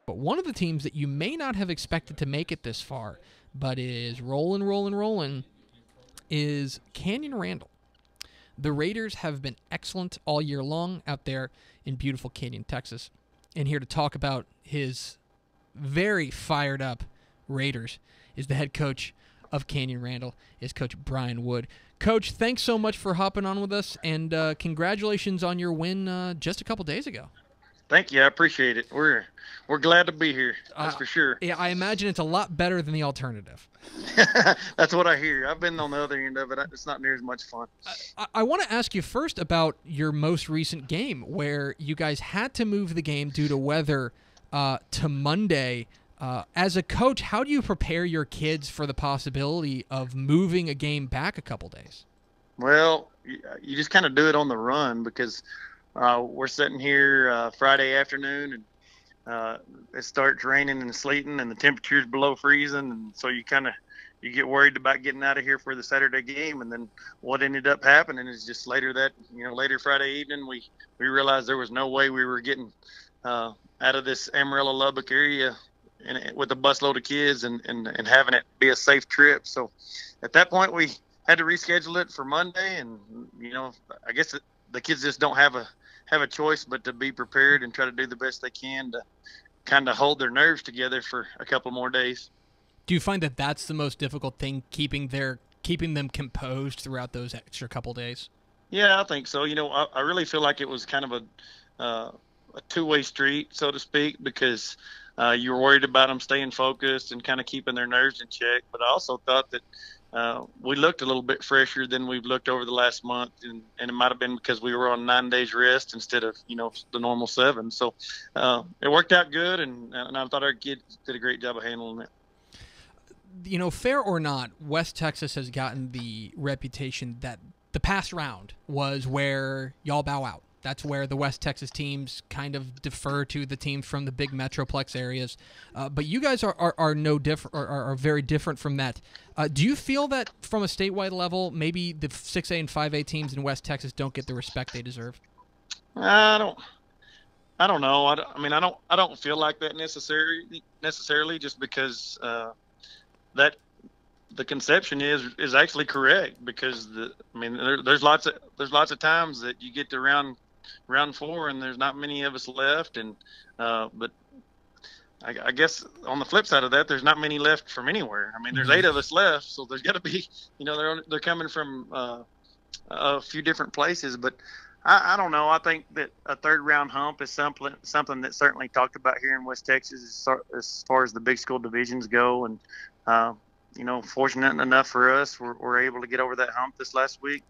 But one of the teams that you may not have expected to make it this far, but is rolling, is Canyon Randall. The Raiders have been excellent all year long out there in beautiful Canyon, Texas. And here to talk about his very fired up Raiders is the head coach of Canyon Randall, is Coach Bryan Wood. Coach, thanks so much for hopping on with us, and congratulations on your win just a couple days ago. Thank you. I appreciate it. We're glad to be here. That's for sure. Yeah, I imagine it's a lot better than the alternative. That's what I hear. I've been on the other end of it. It's not near as much fun. I want to ask you first about your most recent game, where you guys had to move the game due to weather to Monday. As a coach, how do you prepare your kids for the possibility of moving a game back a couple days? Well, you just kind of do it on the run, because we're sitting here Friday afternoon, and it starts raining and sleeting, and the temperature's below freezing, and so you get worried about getting out of here for the Saturday game. And then what ended up happening is just later Friday evening, we realized there was no way we were getting out of this Amarillo Lubbock area with a busload of kids and having it be a safe trip. So at that point, we had to reschedule it for Monday, and I guess the kids just don't have a choice but to be prepared and try to do the best they can to kind of hold their nerves together for a couple more days. Do you find that that's the most difficult thing, keeping them composed throughout those extra couple days? Yeah, I think so. I really feel like it was kind of a two-way street, so to speak, because you were worried about them staying focused and kind of keeping their nerves in check. But I also thought that we looked a little bit fresher than we've looked over the last month, and it might have been because we were on 9 days rest instead of the normal 7. So it worked out good, and I thought our kids did a great job of handling it. Fair or not, West Texas has gotten the reputation that the past round was where y'all bow out. That's where the West Texas teams kind of defer to the teams from the big metroplex areas. But you guys are no different, are very different from that. Do you feel that from a statewide level, maybe the 6A and 5A teams in West Texas don't get the respect they deserve? I don't know. I don't feel like that necessarily, just because that the conception is actually correct, because there's lots of times that you get to round 4 and there's not many of us left, and but I guess on the flip side of that, there's not many left from anywhere. There's 8 of us left, so there's got to be, they're coming from a few different places. But I don't know. I think that a third round hump is something that's certainly talked about here in West Texas as far as the big school divisions go. And fortunate enough for us, we're able to get over that hump this last week,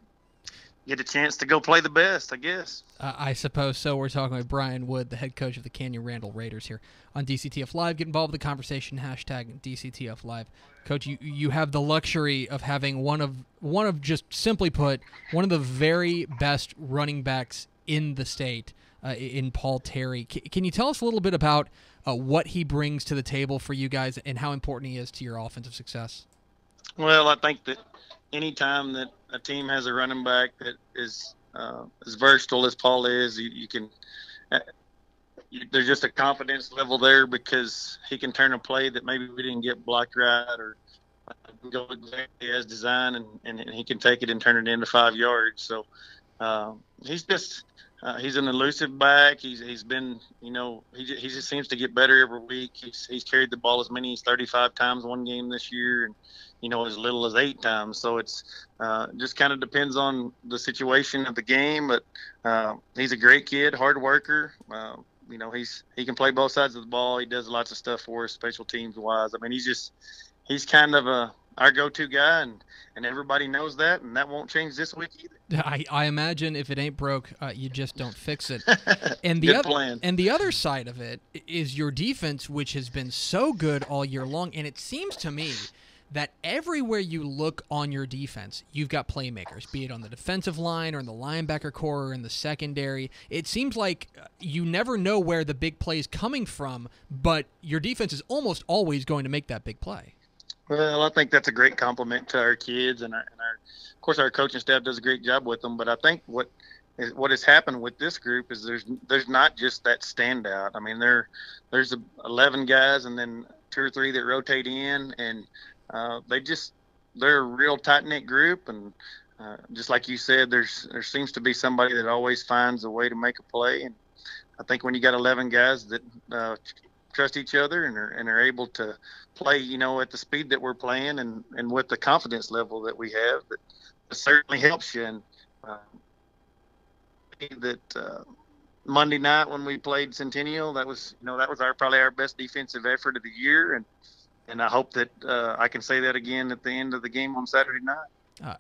get a chance to go play the best, I guess. I suppose so. We're talking with Bryan Wood, the head coach of the Canyon Randall Raiders here on DCTF Live. Get involved with the conversation, hashtag DCTF Live. Coach, you have the luxury of having one of just simply put, one of the very best running backs in the state, in Paul Terry. Can you tell us a little bit about what he brings to the table for you guys and how important he is to your offensive success? Well, I think that any time that a team has a running back that is as versatile as Paul is, you can there's just a confidence level there, because he can turn a play that maybe we didn't get blocked right or go exactly as designed, and he can take it and turn it into 5 yards. So he's an elusive back. He's been, he just seems to get better every week. He's carried the ball as many as 35 times one game this year, and as little as 8 times. So it's just kind of depends on the situation of the game. But he's a great kid, hard worker. He can play both sides of the ball. He does lots of stuff for us, special teams wise. He's kind of our go-to guy, and everybody knows that, and that won't change this week either. I imagine if it ain't broke, you just don't fix it. And plan. And the other side of it is your defense, which has been so good all year long, and it seems to me that everywhere you look on your defense, you've got playmakers, be it on the defensive line or in the linebacker core or in the secondary. It seems like you never know where the big play is coming from, but your defense is almost always going to make that big play. Well, I think that's a great compliment to our kids, and of course our coaching staff does a great job with them. But I think what what has happened with this group is there's not just that standout. I mean, there's 11 guys and then 2 or 3 that rotate in, and they're a real tight knit group. And just like you said, there seems to be somebody that always finds a way to make a play. And I think when you got 11 guys that trust each other and are able to play, at the speed that we're playing and with the confidence level that we have, that certainly helps you. And that Monday night when we played Centennial, that was probably our best defensive effort of the year, and I hope that I can say that again at the end of the game on Saturday night.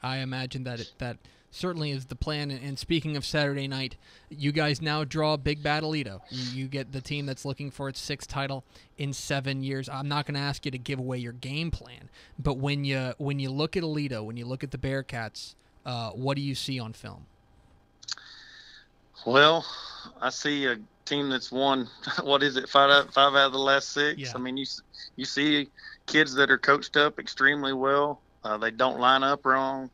I imagine that certainly is the plan. And speaking of Saturday night, you guys now draw Big Bad Alito. You get the team that's looking for its 6th title in 7 years. I'm not going to ask you to give away your game plan, but when you look at Alito, when you look at the Bearcats, what do you see on film? Well, I see a team that's won, 5 out of the last 6. Yeah. I mean, you see kids that are coached up extremely well. They don't line up wrong.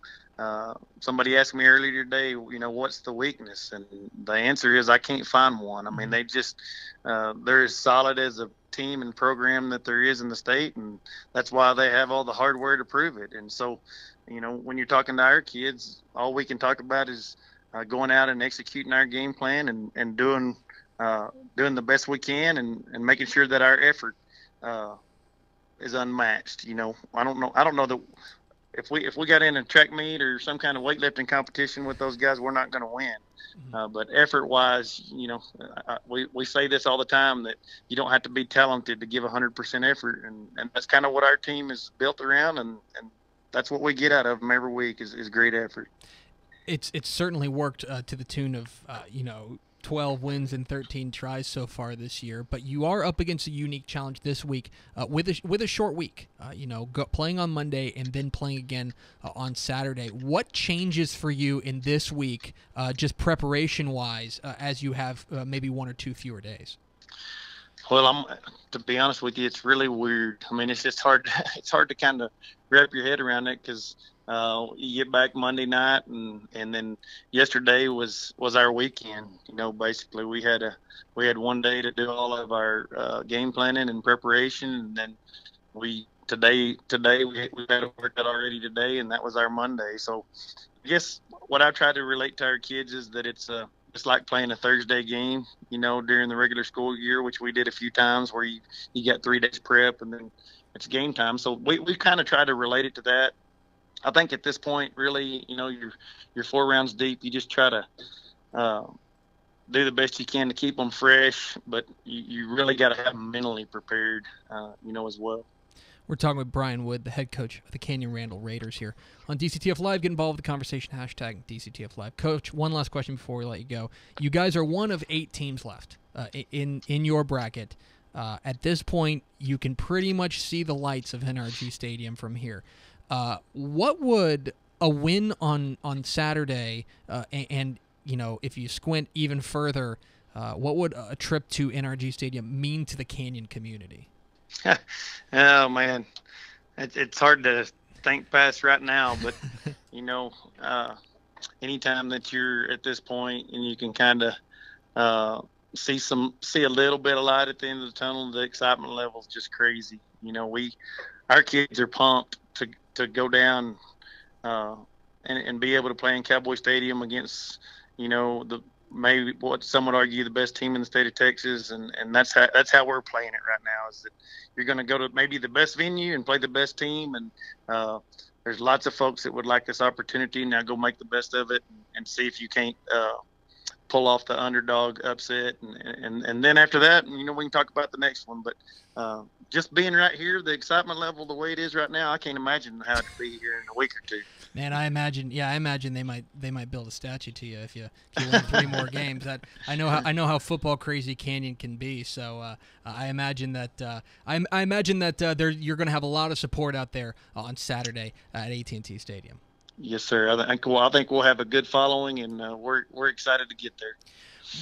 Somebody asked me earlier today, what's the weakness? And the answer is I can't find one. I mean, they're as solid as a team and program that there is in the state, and that's why they have all the hardware to prove it. And so, when you're talking to our kids, all we can talk about is going out and executing our game plan and doing the best we can and making sure that our effort is unmatched. I don't know that if we got in a track meet or some kind of weightlifting competition with those guys, we're not going to win. But effort-wise, we say this all the time, that you don't have to be talented to give 100% effort, and that's kind of what our team is built around, and that's what we get out of them every week is great effort. It's certainly worked to the tune of 12 wins and 13 tries so far this year, but you are up against a unique challenge this week with a short week. Playing on Monday and then playing again on Saturday. What changes for you in this week, just preparation-wise, as you have maybe 1 or 2 fewer days? Well, to be honest with you, it's really weird. I mean, it's just hard. It's hard to kind of wrap your head around it because you get back Monday night, and then yesterday was our weekend. Basically we had one day to do all of our game planning and preparation, and then today we had it worked out already today, and that was our Monday. So I guess what I try to relate to our kids is that it's like playing a Thursday game, during the regular school year, which we did a few times, where you got 3 days prep and then it's game time. So we kind of try to relate it to that. I think at this point, really, you're 4 rounds deep. You just try to do the best you can to keep them fresh, but you really got to have them mentally prepared, as well. We're talking with Bryan Wood, the head coach of the Canyon Randall Raiders here on DCTF Live. Get involved with the conversation, hashtag DCTF Live. Coach, one last question before we let you go. You guys are one of 8 teams left in your bracket. At this point, you can pretty much see the lights of NRG Stadium from here. What would a win on Saturday and if you squint even further, what would a trip to NRG Stadium mean to the Canyon community? Oh man, it's hard to think past right now, but anytime that you're at this point and you can kind of see a little bit of light at the end of the tunnel, the excitement level is just crazy. Our kids are pumped to go down and be able to play in Cowboy Stadium against maybe what some would argue the best team in the state of Texas, and that's how we're playing it right now. Is that you're going to go to maybe the best venue and play the best team, and there's lots of folks that would like this opportunity. Now go make the best of it and see if you can't pull off the underdog upset, and then after that, we can talk about the next one. But just being right here, the excitement level, the way it is right now, I can't imagine how it could be here in a week or 2. Man, I imagine they might build a statue to you if you win 3 more games. I know how football crazy Canyon can be. So I imagine that you're going to have a lot of support out there on Saturday at AT&T Stadium. Yes, sir. I think we'll have a good following, and we're excited to get there.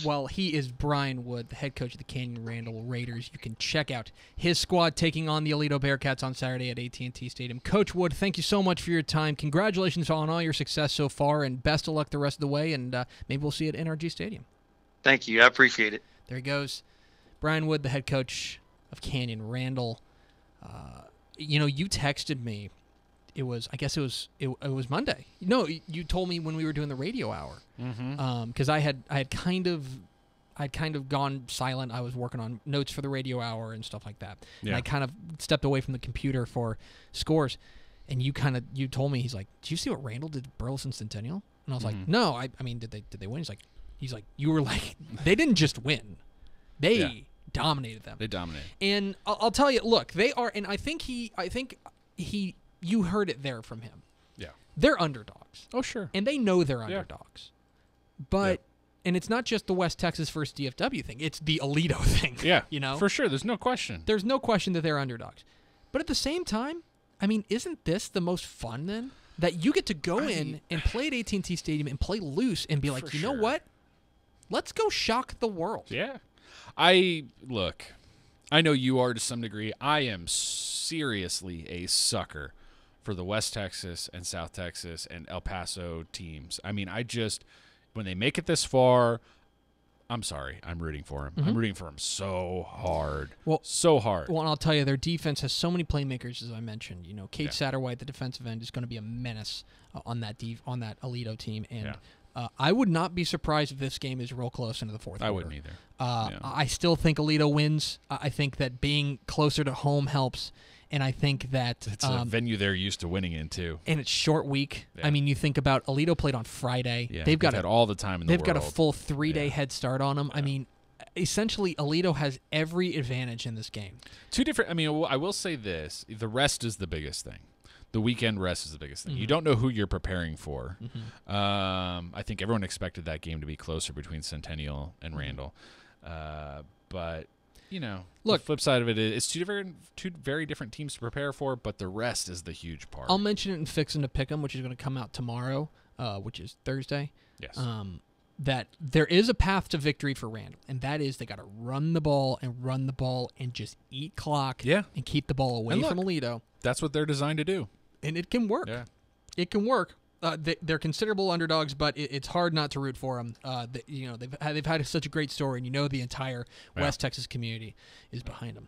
Well, he is Bryan Wood, the head coach of the Canyon Randall Raiders. You can check out his squad taking on the Alito Bearcats on Saturday at AT&T Stadium. Coach Wood, thank you so much for your time. Congratulations on all your success so far, and best of luck the rest of the way, and maybe we'll see you at NRG Stadium. Thank you. I appreciate it. There he goes. Bryan Wood, the head coach of Canyon Randall. You texted me. I guess it was Monday. No, you told me when we were doing the radio hour. Because I had kind of gone silent. I was working on notes for the radio hour and stuff like that. Yeah. And I kind of stepped away from the computer for scores. And you told me, he's like, "Did you see what Randall did to Burleson Centennial?" And I was like, "No, I mean, did they win?" He's like, "You were like, they didn't just win, they dominated them. They dominated." And I'll tell you, look, they are, and I think you heard it there from him. Yeah. They're underdogs. Oh, sure. And they know they're underdogs. But, and it's not just the West Texas versus DFW thing. It's the Alito thing. Yeah. You know? For sure. There's no question. There's no question that they're underdogs. But at the same time, I mean, isn't this the most fun then? That you get to go in and play at AT&T Stadium and play loose and be like, you know what? Let's go shock the world. Yeah. I know you are to some degree. I am seriously a sucker for the West Texas and South Texas and El Paso teams. I mean, when they make it this far, I'm sorry, I'm rooting for them. I'm rooting for them so hard. So hard. Well, and I'll tell you, their defense has so many playmakers, as I mentioned. You know, Kate Satterwhite, the defensive end, is going to be a menace on that Alito team. And I would not be surprised if this game is real close into the fourth quarter. I wouldn't either. I still think Alito wins. I think that being closer to home helps. And I think that it's a venue they're used to winning in too. And it's short week. Yeah. I mean, you think about Alito played on Friday. Yeah, they've got all the time in the world. They've got a full 3-day head start on them. Yeah. I mean, essentially, Alito has every advantage in this game. Two different. I mean, I will say this: the rest is the biggest thing. The weekend rest is the biggest thing. You don't know who you're preparing for. I think everyone expected that game to be closer between Centennial and Randall, but. You know, look, the flip side of it is it's two very different teams to prepare for, but the rest is the huge part. I'll mention it in Fixin' to Pick'em, which is going to come out tomorrow, which is Thursday. Yes. That there is a path to victory for Randall, and that is they got to run the ball and just eat clock and keep the ball away from Alito. That's what they're designed to do. And it can work. Yeah. It can work. They're considerable underdogs, but it's hard not to root for them. They've had such a great story, and the entire West Texas community is behind them.